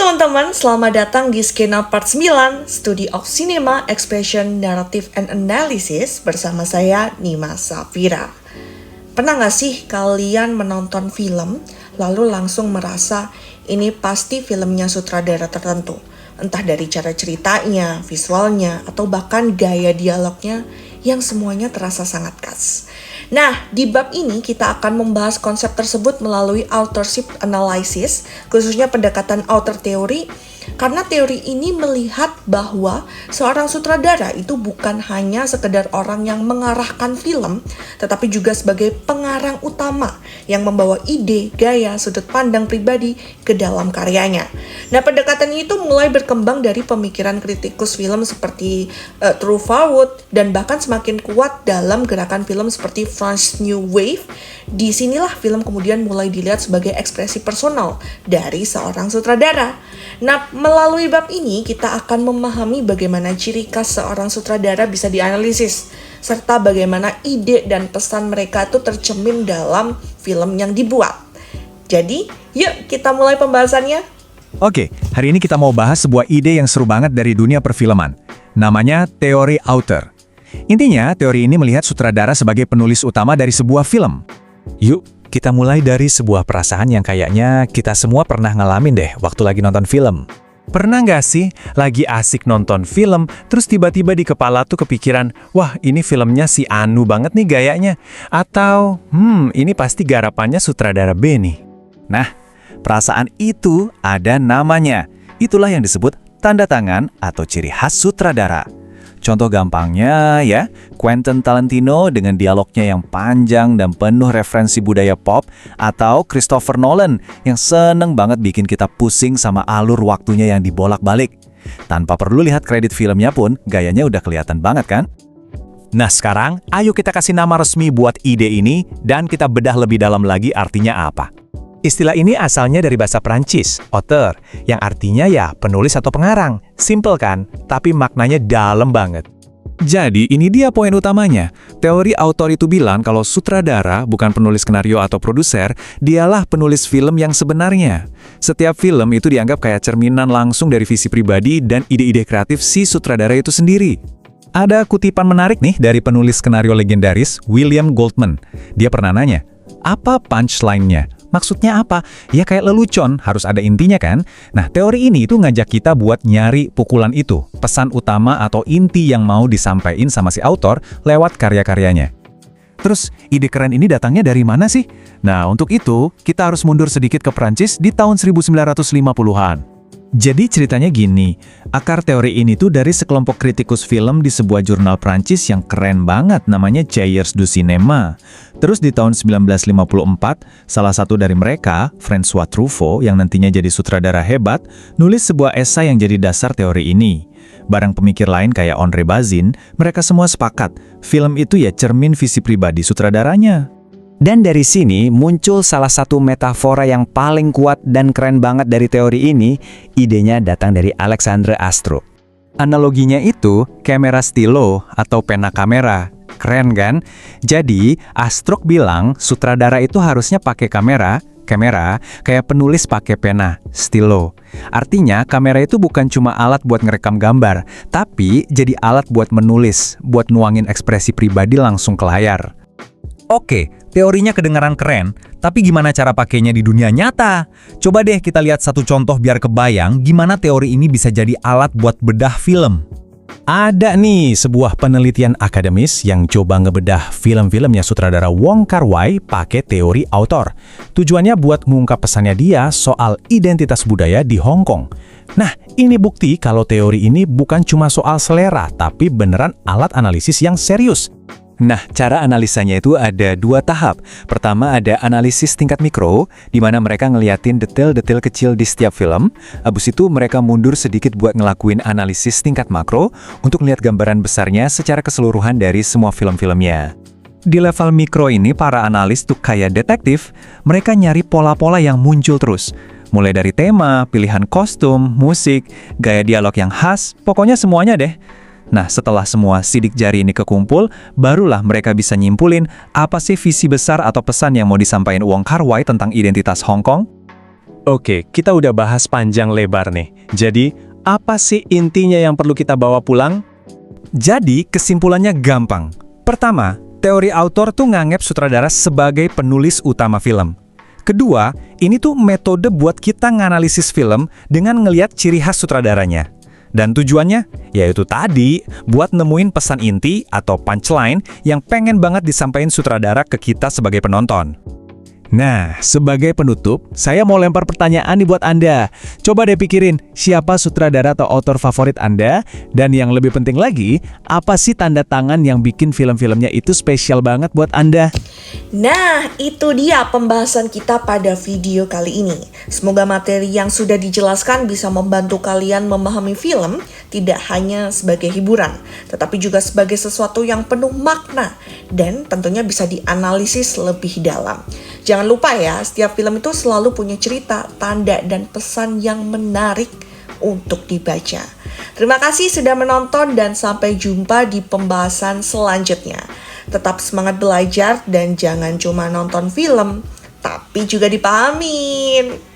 teman-teman, selamat datang di Skena Part 9, Study of Cinema, Expression, Narrative, and Analysis bersama saya, Nima Safira. Pernah gak sih kalian menonton film, lalu langsung merasa ini pasti filmnya sutradara tertentu? Entah dari cara ceritanya, visualnya, atau bahkan gaya dialognya yang semuanya terasa sangat khas. Nah, di bab ini kita akan membahas konsep tersebut melalui authorship analysis, khususnya pendekatan author teori, karena teori ini melihat bahwa seorang sutradara itu bukan hanya sekedar orang yang mengarahkan film, tetapi juga sebagai pengarang utama yang membawa ide, gaya, sudut pandang pribadi ke dalam karyanya. Nah, pendekatan itu mulai berkembang dari pemikiran kritikus film seperti Truffaut dan bahkan semakin kuat dalam gerakan film seperti French New Wave. Disinilah film kemudian mulai dilihat sebagai ekspresi personal dari seorang sutradara. Nah, melalui bab ini kita akan memahami bagaimana ciri khas seorang sutradara bisa dianalisis, serta bagaimana ide dan pesan mereka itu tercermin dalam film yang dibuat. Jadi, yuk kita mulai pembahasannya. Oke, hari ini kita mau bahas sebuah ide yang seru banget dari dunia perfilman. Namanya teori author. Intinya, teori ini melihat sutradara sebagai penulis utama dari sebuah film. Yuk, kita mulai dari sebuah perasaan yang kayaknya kita semua pernah ngalamin deh waktu lagi nonton film. Pernah nggak sih lagi asik nonton film, terus tiba-tiba di kepala tuh kepikiran, wah ini filmnya si Anu banget nih gayanya. Atau, ini pasti garapannya sutradara B nih. Nah, perasaan itu ada namanya. Itulah yang disebut tanda tangan atau ciri khas sutradara. Contoh gampangnya ya, Quentin Tarantino dengan dialognya yang panjang dan penuh referensi budaya pop, atau Christopher Nolan yang seneng banget bikin kita pusing sama alur waktunya yang dibolak-balik. Tanpa perlu lihat kredit filmnya pun, gayanya udah kelihatan banget kan? Nah sekarang, ayo kita kasih nama resmi buat ide ini, dan kita bedah lebih dalam lagi artinya apa. Istilah ini asalnya dari bahasa Prancis, auteur, yang artinya ya penulis atau pengarang. Simple kan? Tapi maknanya dalam banget. Jadi ini dia poin utamanya. Teori autor itu bilang kalau sutradara bukan penulis skenario atau produser, dialah penulis film yang sebenarnya. Setiap film itu dianggap kayak cerminan langsung dari visi pribadi dan ide-ide kreatif si sutradara itu sendiri. Ada kutipan menarik nih dari penulis skenario legendaris William Goldman. Dia pernah nanya, apa punchline-nya? Maksudnya apa? Ya kayak lelucon, harus ada intinya kan? Nah, teori ini itu ngajak kita buat nyari pukulan itu, pesan utama atau inti yang mau disampaikan sama si autor lewat karya-karyanya. Terus, ide keren ini datangnya dari mana sih? Nah, untuk itu, kita harus mundur sedikit ke Prancis di tahun 1950-an. Jadi ceritanya gini, akar teori ini tuh dari sekelompok kritikus film di sebuah jurnal Prancis yang keren banget namanya Cahiers du Cinéma. Terus di tahun 1954, salah satu dari mereka, François Truffaut yang nantinya jadi sutradara hebat, nulis sebuah esai yang jadi dasar teori ini. Bareng pemikir lain kayak André Bazin, mereka semua sepakat, film itu ya cermin visi pribadi sutradaranya. Dan dari sini muncul salah satu metafora yang paling kuat dan keren banget dari teori ini, idenya datang dari Alexandre Astruc. Analoginya itu kamera stilo atau pena kamera. Keren kan? Jadi Astruc bilang sutradara itu harusnya pakai kamera kayak penulis pakai pena, stilo. Artinya kamera itu bukan cuma alat buat ngerekam gambar, tapi jadi alat buat menulis, buat nuangin ekspresi pribadi langsung ke layar. Oke, teorinya kedengaran keren, tapi gimana cara pakainya di dunia nyata? Coba deh kita lihat satu contoh biar kebayang gimana teori ini bisa jadi alat buat bedah film. Ada nih sebuah penelitian akademis yang coba ngebedah film-filmnya sutradara Wong Kar-wai pakai teori autor. Tujuannya buat mengungkap pesannya dia soal identitas budaya di Hong Kong. Nah, ini bukti kalau teori ini bukan cuma soal selera, tapi beneran alat analisis yang serius. Nah, cara analisanya itu ada dua tahap. Pertama ada analisis tingkat mikro, di mana mereka ngeliatin detail-detail kecil di setiap film. Habis itu mereka mundur sedikit buat ngelakuin analisis tingkat makro, untuk lihat gambaran besarnya secara keseluruhan dari semua film-filmnya. Di level mikro ini, para analis tuh kayak detektif, mereka nyari pola-pola yang muncul terus. Mulai dari tema, pilihan kostum, musik, gaya dialog yang khas, pokoknya semuanya deh. Nah, setelah semua sidik jari ini kekumpul, barulah mereka bisa nyimpulin apa sih visi besar atau pesan yang mau disampaikan Wong Kar-wai tentang identitas Hong Kong. Oke, kita udah bahas panjang lebar nih. Jadi, apa sih intinya yang perlu kita bawa pulang? Jadi, kesimpulannya gampang. Pertama, teori autor tuh nganggep sutradara sebagai penulis utama film. Kedua, ini tuh metode buat kita nganalisis film dengan ngeliat ciri khas sutradaranya. Dan tujuannya, yaitu tadi, buat nemuin pesan inti atau punchline yang pengen banget disampaikan sutradara ke kita sebagai penonton. Nah, sebagai penutup, saya mau lempar pertanyaan nih buat Anda. Coba deh pikirin, siapa sutradara atau autor favorit Anda? Dan yang lebih penting lagi, apa sih tanda tangan yang bikin film-filmnya itu spesial banget buat Anda? Nah, itu dia pembahasan kita pada video kali ini. Semoga materi yang sudah dijelaskan bisa membantu kalian memahami film tidak hanya sebagai hiburan, tetapi juga sebagai sesuatu yang penuh makna dan tentunya bisa dianalisis lebih dalam. Jangan lupa ya, setiap film itu selalu punya cerita, tanda, dan pesan yang menarik untuk dibaca. Terima kasih sudah menonton dan sampai jumpa di pembahasan selanjutnya. Tetap semangat belajar dan jangan cuma nonton film, tapi juga dipahamin.